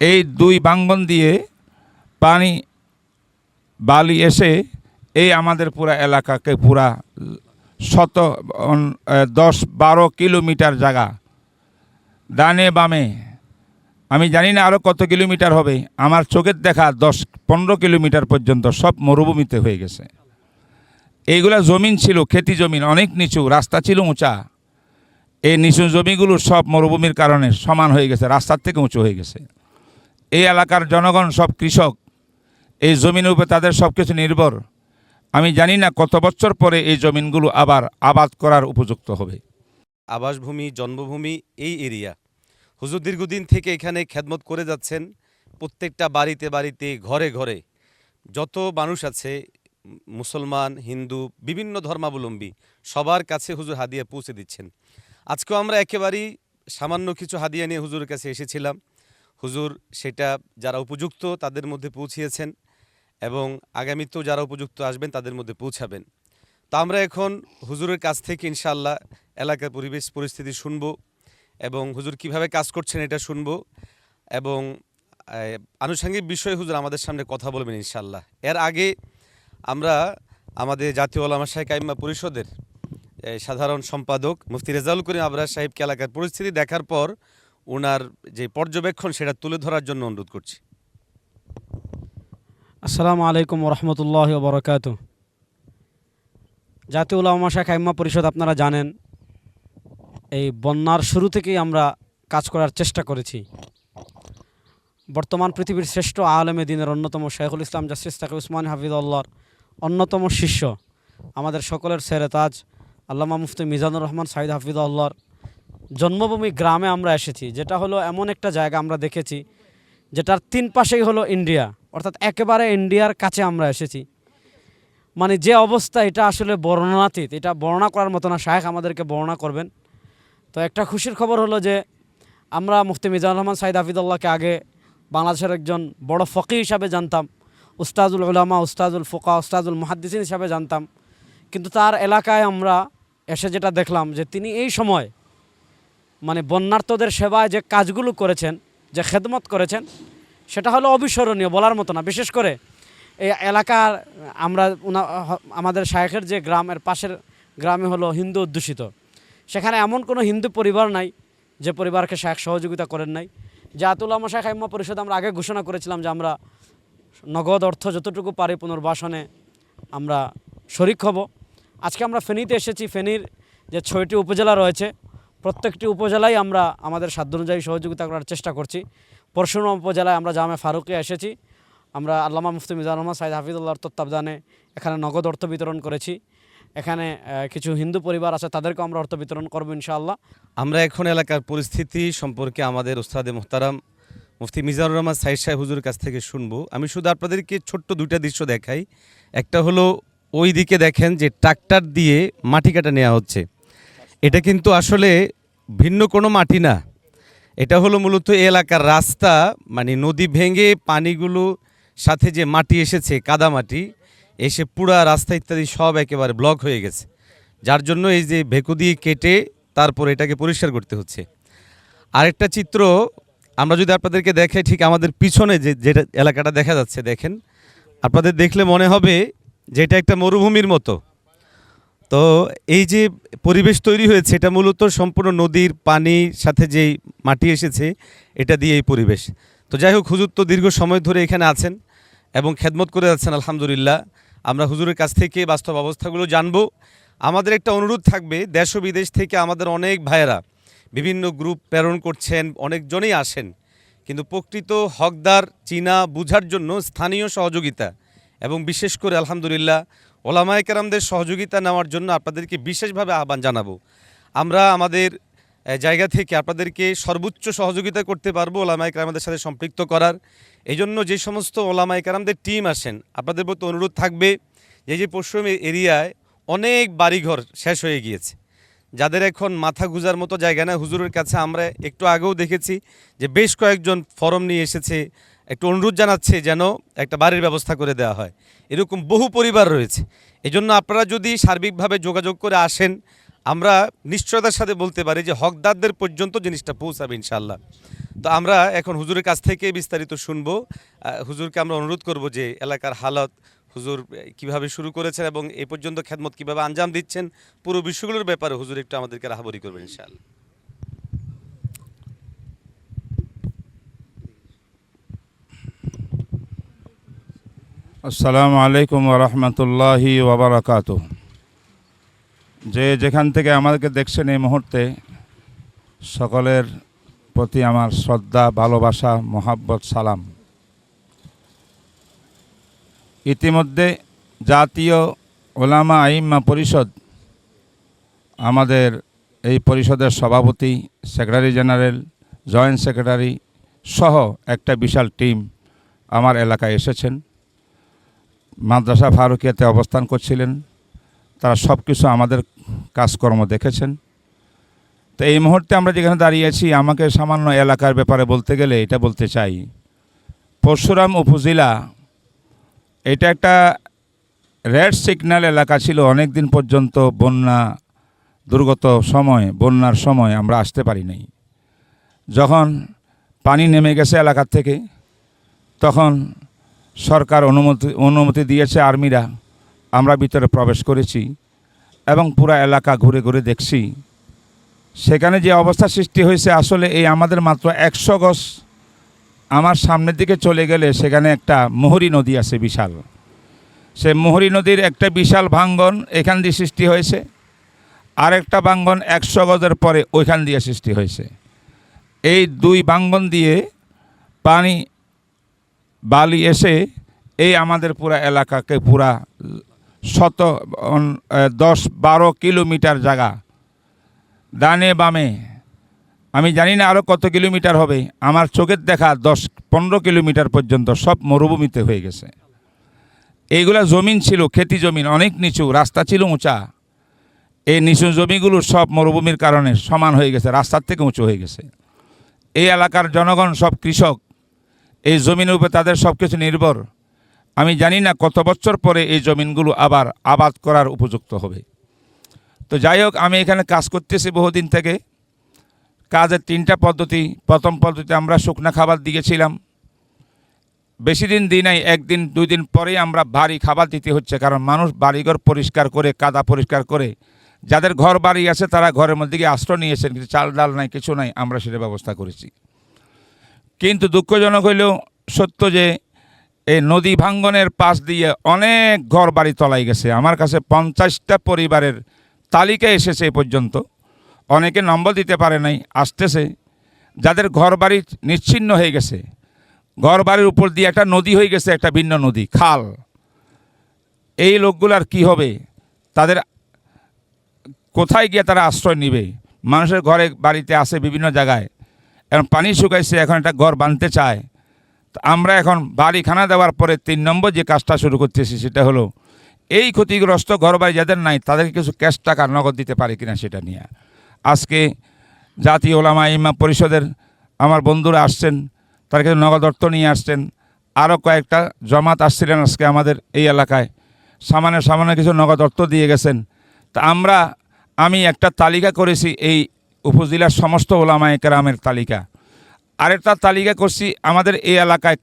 এই দুই ভাঙ্গন দিয়ে পানি বালি এসে এই আমাদের পুরা এলাকাকে পুরা 10-12 কিলোমিটার জায়গা ডানে বামে, আমি জানি না আরও কত কিলোমিটার হবে, আমার চোখের দেখা 10-15 কিলোমিটার পর্যন্ত সব মরুভূমিতে হয়ে গেছে। এইগুলা জমিন ছিল, খেতি জমিন, অনেক নিচু, রাস্তা ছিল উঁচা। এই নিচু জমিগুলো সব মরুভূমির কারণে সমান হয়ে গেছে, রাস্তার থেকে উঁচু হয়ে গেছে। এই এলাকার জনগণ সব কৃষক, এই জমিনের উপরে তাদের সব কিছু নির্ভর। আমি জানি না কত বছর পরে এই জমিনগুলো আবার আবাদ করার উপযুক্ত হবে। আবাসভূমি, জন্মভূমি এই এরিয়া। হুজুর দীর্ঘদিন থেকে এখানে খেদমত করে যাচ্ছেন। প্রত্যেকটা বাড়িতে বাড়িতে, ঘরে ঘরে যত মানুষ আছে, মুসলমান, হিন্দু, বিভিন্ন ধর্মাবলম্বী, সবার কাছে হুজুর হাদিয়া পৌঁছে দিচ্ছেন। আজকেও আমরা একেবারেই সামান্য কিছু হাদিয়া নিয়ে হুজুরের কাছে এসেছিলাম। হুজুর সেটা যারা উপযুক্ত তাদের মধ্যে পৌঁছিয়েছেন এবং আগামীতেও যারা উপযুক্ত আসবেন তাদের মধ্যে পৌঁছাবেন। তো আমরা এখন হুজুরের কাছ থেকে ইনশাআল্লাহ এলাকার পরিবেশ পরিস্থিতি শুনব এবং হুজুর কিভাবে কাজ করছেন এটা শুনব এবং আনুষঙ্গিক বিষয়ে হুজুর আমাদের সামনে কথা বলবেন ইনশাআল্লাহ। এর আগে আমরা আমাদের জাতীয় ওলামা শাইখ আইম্মা পরিষদের সাধারণ সম্পাদক মুফতি রেজাউল করিম আবরার সাহেবকে এলাকার পরিস্থিতি দেখার পর ওনার যে পর্যবেক্ষণ সেটা তুলে ধরার জন্য অনুরোধ করছি। আসসালামু আলাইকুম ওরহমতুল্লাহ বরকাত। জাতীয় উলামা শাইখ আইম্মা পরিষদ আপনারা জানেন এই বন্যার শুরু থেকেই আমরা কাজ করার চেষ্টা করেছি। বর্তমান পৃথিবীর শ্রেষ্ঠ আলেমে দিনের অন্যতম শাইখুল ইসলাম জাস্টিস তাকি উসমান হাফিজুল্লাহর অন্যতম শিষ্য, আমাদের সকলের সেরে তাজ আল্লামা মুফতি মিজানুর রহমান সাইদ হাফিজুল্লাহর জন্মভূমি গ্রামে আমরা এসেছি, যেটা হলো এমন একটা জায়গা আমরা দেখেছি যেটার 3 পাশেই হলো ইন্ডিয়া, অর্থাৎ একেবারে ইন্ডিয়ার কাছে আমরা এসেছি। মানে যে অবস্থা, এটা আসলে বর্ণনাতীত, এটা বর্ণনা করার মতো না, শায়েখ আমাদেরকে বর্ণনা করবেন। তো একটা খুশির খবর হলো যে আমরা মুফতি মিজানুর রহমান সাইদ হাফিজুল্লাহকে আগে বাংলাদেশের একজন বড় ফকি হিসাবে জানতাম, উস্তাজুল উলামা, উস্তাজুল ফুকা, উস্তাজুল মুহাদ্দিসিন হিসাবে জানতাম। কিন্তু তার এলাকায় আমরা এসে যেটা দেখলাম যে তিনি এই সময় মানে বন্যার্তদের সেবায় যে কাজগুলো করেছেন, যে খেদমত করেছেন, সেটা হলো অবিস্মরণীয়, বলার মতো না। বিশেষ করে এই এলাকার আমরা আমাদের শায়েখের যে গ্রামের পাশের গ্রামে হলো হিন্দু অধ্যুষিত, সেখানে এমন কোনো হিন্দু পরিবার নাই যে পরিবারকে শায়েখ সহযোগিতা করেন নাই। জাতীয় উলামা শাইখ আইম্মা পরিষদ আমরা আগে ঘোষণা করেছিলাম যে আমরা নগদ অর্থ যতটুকু পারি পুনর্বাসনে আমরা শরিক হব। আজকে আমরা ফেনীতে এসেছি। ফেনীর যে 6টি উপজেলা রয়েছে, প্রত্যেকটি উপজেলায় আমরা আমাদের সাধ্য অনুযায়ী সহযোগিতা করার চেষ্টা করছি। পরশুরাম উপজেলায় আমরা জামে ফারুকে এসেছি। আমরা আল্লামা মুফতি মিজানুর রহমান সাইদ হাফিজুল্লাহর তত্ত্বাবধানে এখানে নগদ অর্থ বিতরণ করেছি। এখানে কিছু হিন্দু পরিবার আছে, তাদেরকেও আমরা অর্থ বিতরণ করবো ইনশাআল্লাহ। আমরা এখন এলাকার পরিস্থিতি সম্পর্কে আমাদের ওস্তাদে মোহতারাম মুফতি মিজানুর রহমান সাইদ সাহেব হুজুরের কাছ থেকে শুনবো। আমি শুধু আপনাদেরকে ছোট্ট 2টা দৃশ্য দেখাই। একটা হলো ওই দিকে দেখেন যে ট্রাক্টর দিয়ে মাটি কাটা নেওয়া হচ্ছে। এটা কিন্তু আসলে ভিন্ন কোনো মাটি না, এটা হলো মূলত এলাকার রাস্তা, মানে নদী ভেঙে পানিগুলো সাথে যে মাটি এসেছে, কাদা মাটি এসে পুরা রাস্তা ইত্যাদি সব একেবারে ব্লক হয়ে গেছে, যার জন্য এই যে ভেকু দিয়ে কেটে তারপর এটাকে পরিষ্কার করতে হচ্ছে। আরেকটা চিত্র আমরা যদি আপনাদেরকে দেখাই, ঠিক আমাদের পিছনে যেটা এলাকাটা দেখা যাচ্ছে, দেখেন, আপনাদের দেখলে মনে হবে যে এটা একটা মরুভূমির মতো। তো এই যে পরিবেশ তৈরি হয়েছে, এটা মূলত সম্পূর্ণ নদীর পানির সাথে যেই মাটি এসেছে এটা দিয়ে এই পরিবেশ। তো যাই হোক, হুজুর তো দীর্ঘ সময় ধরে এখানে আছেন এবং খেদমত করে যাচ্ছেন আলহামদুলিল্লাহ। আমরা হুজুরের কাছ থেকে বাস্তব অবস্থাগুলো জানবো। আমাদের একটা অনুরোধ থাকবে, দেশ ও বিদেশ থেকে আমাদের অনেক ভাইয়েরা বিভিন্ন গ্রুপ প্রেরণ করছেন, অনেকজনেই আসেন, কিন্তু প্রকৃত হকদার চিনা বুঝার জন্য স্থানীয় সহযোগিতা এবং বিশেষ করে আলহামদুলিল্লাহ ওলামায়ে কেরামদের সহযোগিতা নেওয়ার জন্য আপনাদেরকে বিশেষভাবে আহ্বান জানাবো। আমরা আমাদের জায়গা থেকে আপনাদেরকে সর্বোচ্চ সহযোগিতা করতে পারবো ওলামায়ে কেরামদের সাথে সম্পৃক্ত করার। এই জন্য যে সমস্ত ওলামায়ে কেরামদের টিম আসেন, আপনাদের প্রতি অনুরোধ থাকবে যে পশ্চিম এরিয়ায় অনেক বাড়িঘর শেষ হয়ে গিয়েছে, যাদের এখন মাথা গুজার মতো জায়গা না। হুজুরের কাছে আমরা একটু আগেও দেখেছি যে বেশ কয়েকজন ফরম নিয়ে এসেছে, একটু অনুরোধ জানাচ্ছে যেন একটা বাড়ির ব্যবস্থা করে দেওয়া হয়। এরকম বহু পরিবার রয়েছে। এজন্য আপনারা যদি সার্বিকভাবে যোগাযোগ করে আসেন, আমরা নিশ্চয়তার সাথে বলতে পারি যে হকদারদের পর্যন্ত জিনিসটা পৌঁছাবে ইনশাআল্লাহ। তো আমরা এখন হুজুরের কাছ থেকে বিস্তারিত শুনবো। হুজুরকে আমরা অনুরোধ করব যে এলাকার হালত হুজুর কিভাবে শুরু করেছেন এবং এই পর্যন্ত খেদমত কিভাবে আঞ্জাম দিচ্ছেন, পুরো বিষয়গুলোর ব্যাপারে হুজুর একটু আমাদেরকে রাহাবরি করবেন ইনশাআল্লাহ। আসসালামু আলাইকুম ওরহমতুল্লাহি ওবরাকাতুহ। যে যেখান থেকে আমাদেরকে দেখছেন এই মুহূর্তে, সকলের প্রতি আমার শ্রদ্ধা, ভালোবাসা, মোহাব্বত, সালাম। ইতিমধ্যে জাতীয় ওলামা আইম্মা পরিষদ, আমাদের এই পরিষদের সভাপতি, সেক্রেটারি জেনারেল, জয়েন্ট সেক্রেটারি সহ একটা বিশাল টিম আমার এলাকায় এসেছেন। মাদ্রাসা ফারুকিয়াতে অবস্থান করছিলেন। তারা সব কিছু আমাদের কাজকর্ম দেখেছেন। তো এই মুহূর্তে আমরা যেখানে দাঁড়িয়েছি, আমাকে সামান্য এলাকার ব্যাপারে বলতে গেলে এটা বলতে চাই, পরশুরাম উপজেলা এটা একটা রেড সিগন্যাল এলাকা ছিল। অনেক দিন পর্যন্ত বন্যা দুর্গত সময়, বন্যার সময় আমরা আসতে পারি নাই। যখন পানি নেমে গেছে এলাকা থেকে, তখন সরকার অনুমতি দিয়েছে আর্মিরা, আমরা ভিতরে প্রবেশ করেছি এবং পুরো এলাকা ঘুরে ঘুরে দেখছি। সেখানে যে অবস্থা সৃষ্টি হয়েছে, আসলে এই আমাদের মাত্র 100 গজ আমার সামনের দিকে চলে গেলে সেখানে একটা মুহুরী নদী আছে বিশাল। সে মুহুরী নদীর একটা বিশাল ভাঙ্গন এখান দিয়ে সৃষ্টি হয়েছে, আর একটা ভাঙ্গন 100 গজের পরে ওইখান দিয়ে সৃষ্টি হয়েছে। এই দুই ভাঙ্গন দিয়ে পানি বালি এসে এই আমাদের পুরা এলাকাকে পুরা 10-12 কিলোমিটার জায়গা ডানে বামে, আমি জানি না আরও কত কিলোমিটার হবে, আমার চোখের দেখা 10-15 কিলোমিটার পর্যন্ত সব মরুভূমিতে হয়ে গেছে। এইগুলা জমিন ছিল, খেতি জমিন, অনেক নিচু, রাস্তা ছিল উঁচা। এই নিচু জমিগুলো সব মরুভূমির কারণে সমান হয়ে গেছে, রাস্তার থেকে উঁচু হয়ে গেছে। এই এলাকার জনগণ সব কৃষক, এই জমিনের উপরে তাদের সব কিছু নির্ভর। আমি জানি না কত বছর পরে এই জমিনগুলো আবার আবাদ করার উপযুক্ত হবে। তো যাই হোক, আমি এখানে কাজ করতেছি বহুদিন থেকে। কাজের 3টা পদ্ধতি। প্রথম পদ্ধতি আমরা শুকনা খাবার দিয়েছিলাম, বেশি দিন দিই নাই, 1 দিন 2 দিন পরেই আমরা ভারী খাবার দিতে হচ্ছে। কারণ মানুষ বাড়িঘর পরিষ্কার করে, কাদা পরিষ্কার করে, যাদের ঘর বাড়ি আছে তারা ঘরের মধ্যে গিয়ে আশ্রয় নিয়েছেন, কিন্তু চাল ডাল নাই, কিছু নাই, আমরা সেটা ব্যবস্থা করেছি। কিন্তু দুঃখজনক হইলেও সত্য যে এই নদী ভাঙ্গনের পাশ দিয়ে অনেক ঘর বাড়ি তলায় গেছে। আমার কাছে 50টা পরিবারের তালিকা এসেছে এ পর্যন্ত। অনেকে নম্বর দিতে পারে নাই, আসতেছে, যাদের ঘর বাড়ি নিশ্চিহ্ন হয়ে গেছে। ঘর বাড়ির উপর দিয়ে একটা নদী হয়ে গেছে, একটা ভিন্ন নদী, খাল। এই লোকগুলার কি হবে? তাদের কোথায় গিয়ে তারা আশ্রয় নেবে? মানুষের ঘরে বাড়িতে আসে বিভিন্ন জায়গায়, এখন পানি শুকাইছে, এখন একটা ঘর বাঁধতে চায়। তো আমরা এখন বাড়িখানা দেওয়ার পরে 3 নম্বর যে কাজটা শুরু করতেছি, সেটা হলো এই ক্ষতিগ্রস্ত ঘরবাড়ি যাদের নাই তাদেরকে কিছু ক্যাশ টাকা নগদ দিতে পারে কিনা সেটা নিয়ে আজকে জাতীয় ওলামা ইমাম পরিষদের আমার বন্ধুরা আসছেন, তারা কিছু নগদ অর্থ নিয়ে আসছেন। আরও কয়েকটা জমাত আসছিলেন আজকে আমাদের এই এলাকায়, সামান্য কিছু নগদ অর্থ দিয়ে গেছেন। তা আমি একটা তালিকা করেছি, এই উপজেলার সমস্ত ওলামায়ে কেরামের তালিকা। আরেকটা তালিকা করছি আমাদের এই এলাকায়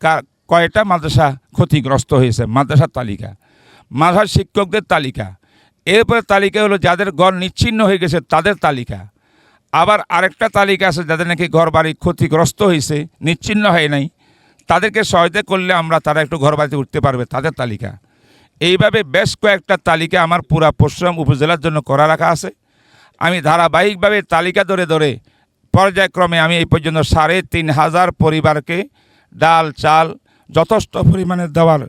কয়টা মাদ্রাসা ক্ষতিগ্রস্ত হয়েছে, মাদ্রাসার তালিকা, মাদ্রাসার শিক্ষকদের তালিকা। এরপরে তালিকা হলো যাদের ঘর নিচ্ছিন্ন হয়ে গেছে তাদের তালিকা। আবার আরেকটা তালিকা আছে যাদের নাকি ঘর বাড়ি ক্ষতিগ্রস্ত হয়েছে, নিচ্ছিন্ন হয় নাই, তাদেরকে সহায়তা করলে তারা একটু ঘর বাড়িতে উঠতে পারবে, তাদের তালিকা। এইভাবে বেশ কয়েকটা তালিকা আমার পুরা পরশুরাম উপজেলার জন্য করা রাখা আছে। আমি ধারাবাহিকভাবে তালিকা ধরে ধরে পর্যায়ক্রমে আমি এই পর্যন্ত 3500 পরিবারকে ডাল চাল যথেষ্ট পরিমাণে দেওয়ার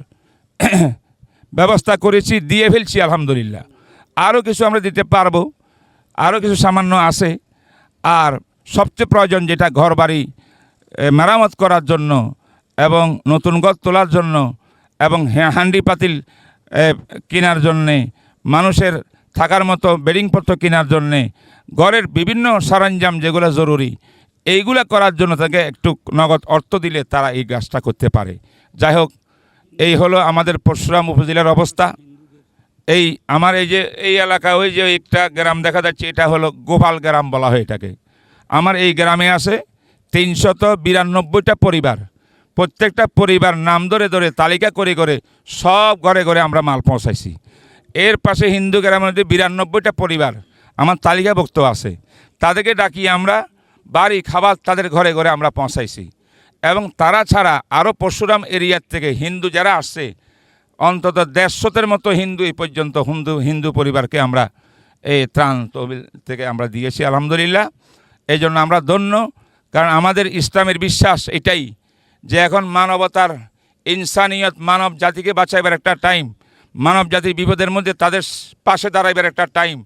ব্যবস্থা করেছি, দিয়ে ফেলছি আলহামদুলিল্লাহ। আরও কিছু আমরা দিতে পারবো, আরও কিছু সামান্য আছে। আর সবচেয়ে প্রয়োজন যেটা ঘর বাড়ি মেরামত করার জন্য এবং নতুন ঘর তোলার জন্য এবং হান্ডি পাতিল কেনার জন্যে, মানুষের থাকার মতো বেডিংপত্র কেনার জন্যে, ঘরের বিভিন্ন সরঞ্জাম যেগুলো জরুরি, এইগুলো করার জন্য তাকে একটু নগদ অর্থ দিলে তারা এই কাজটা করতে পারে। যাই হোক, এই হলো আমাদের পরশুরাম উপজেলার অবস্থা। আমার এই এলাকায় ওই যে একটা গ্রাম দেখা যাচ্ছে, এটা হলো গোপাল গ্রাম বলা হয় এটাকে। আমার এই গ্রামে আছে 392টা পরিবার, প্রত্যেকটা পরিবার নাম ধরে ধরে তালিকা করে করে সব ঘরে ঘরে আমরা মাল পৌঁছাইছি। এর পাশে হিন্দু গ্রামের মধ্যে 92টা পরিবার আমার তালিকাভুক্ত আছে, তাদেরকে ডাকিয়ে আমরা বাড়ি খাবার তাদের ঘরে ঘরে আমরা পৌঁছাইছি। এবং তারা ছাড়া আরও পরশুরাম এরিয়ার থেকে হিন্দু যারা আসছে অন্তত 150-এর মতো হিন্দু এই পর্যন্ত হিন্দু পরিবারকে আমরা এই ত্রাণ তহবিল থেকে আমরা দিয়েছি আলহামদুলিল্লাহ। এই জন্য আমরা ধন্য, কারণ আমাদের ইসলামের বিশ্বাস এটাই যে এখন মানবতার ইনসানিয়ত মানব জাতিকে বাঁচাইবার একটা টাইম, মানব জাতির বিপদের মধ্যে তাদের পাশে দাঁড়াইবার একটা টাইম।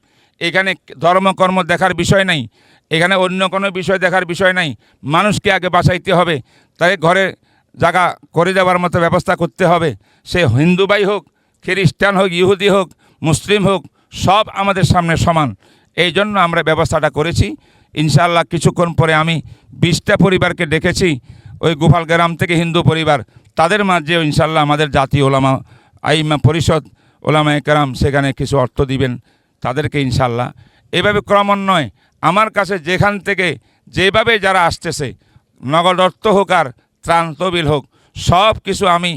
এখানে ধর্মকর্ম দেখার বিষয় নাই, এখানে অন্য কোনো বিষয় দেখার বিষয় নাই, মানুষকে আগে বাঁচাইতে হবে, তাই ঘরে জায়গা করে দেওয়ার মতো ব্যবস্থা করতে হবে। সে হিন্দু ভাই হোক, খ্রিস্টান হোক, ইহুদি হোক, মুসলিম হোক, সব আমাদের সামনে সমান। এই জন্য আমরা ব্যবস্থাটা করেছি। ইনশাআল্লাহ কিছুক্ষণ পরে আমি 20টা পরিবারকে ডেকেছি, ওই গোপাল গ্রাম থেকে হিন্দু পরিবার, তাদের মাঝে ইনশাআল্লাহ আমাদের জাতীয় ওলামা আইমা পরিষদ ওলামায়ে কেরাম সেখানে কিছু অর্থ দিবেন তাদেরকে ইনশাআল্লাহ। এভাবে ক্রমান্বয়ে আমার কাছে যেখান থেকে যেভাবে যারা আসতেছে, নগদ অর্থ হোক আর ত্রাণ তহবিল হোক, সব কিছু আমি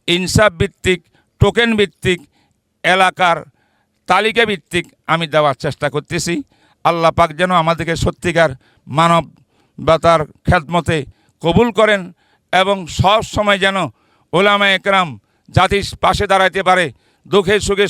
ইনসাফ ভিত্তিক, টোকেন ভিত্তিক, এলাকার তালিকা ভিত্তিক আমি দেওয়ার চেষ্টা করতেছি। আল্লাহ পাক যেন আমাদেরকে সত্যিকার মানবতার খেদমতে কবুল করেন এবং সব সময় যেন ওলামায়ে কেরাম জাতির পাশে দাঁড়াইতে পারে, দুঃখে সুখে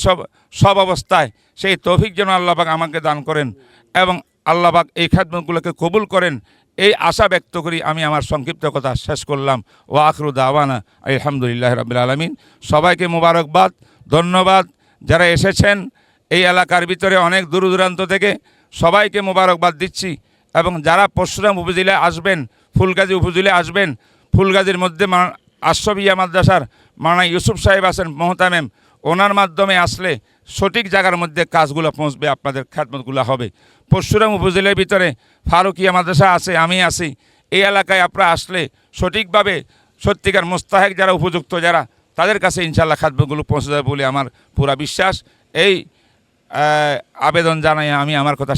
সব অবস্থায়, সেই তৌফিক যেন আল্লাহ পাক আমাকে দান করেন এবং আল্লাহ পাক এই খেদমতগুলোকে কবুল করেন, এই আশা ব্যক্ত করি আমি আমার সংক্ষিপ্ত কথা শেষ করলাম। ও আখরু দাওয়ানা আলহামদুলিল্লাহ রাব্বিল আলামিন। সবাইকে মোবারকবাদ, ধন্যবাদ। যারা এসেছেন এই এলাকার ভিতরে অনেক দূর দূরান্ত থেকে, সবাইকে মোবারকবাদ দিচ্ছি। এবং যারা পরশুরাম উপজেলায় আসবেন, ফুলগাজী উপজেলায় আসবেন, ফুলগাজীর মধ্যে আশরাফিয়া মাদ্রাসার মাওলানা ইউসুফ সাহেব আছেন মোহতামেম, ওনার মাধ্যমে আসলে সঠিক জায়গার মধ্যে কাজগুলো পৌঁছবে, আপনাদের খেদমতগুলো হবে। পরশুরাম উপজেলার ভিতরে ফারুকিয়া মাদ্রাসা আছে, আমি আছি। এই এলাকায় আপনারা আসলে সঠিকভাবে সত্যিকার মোস্তাহেক যারা, উপযুক্ত যারা, তাদের কাছে ইনশাআল্লাহ খেদমতগুলো পৌঁছে যাবে বলে আমার পুরা বিশ্বাস। এই আবেদন জানাই আমি আমার কথা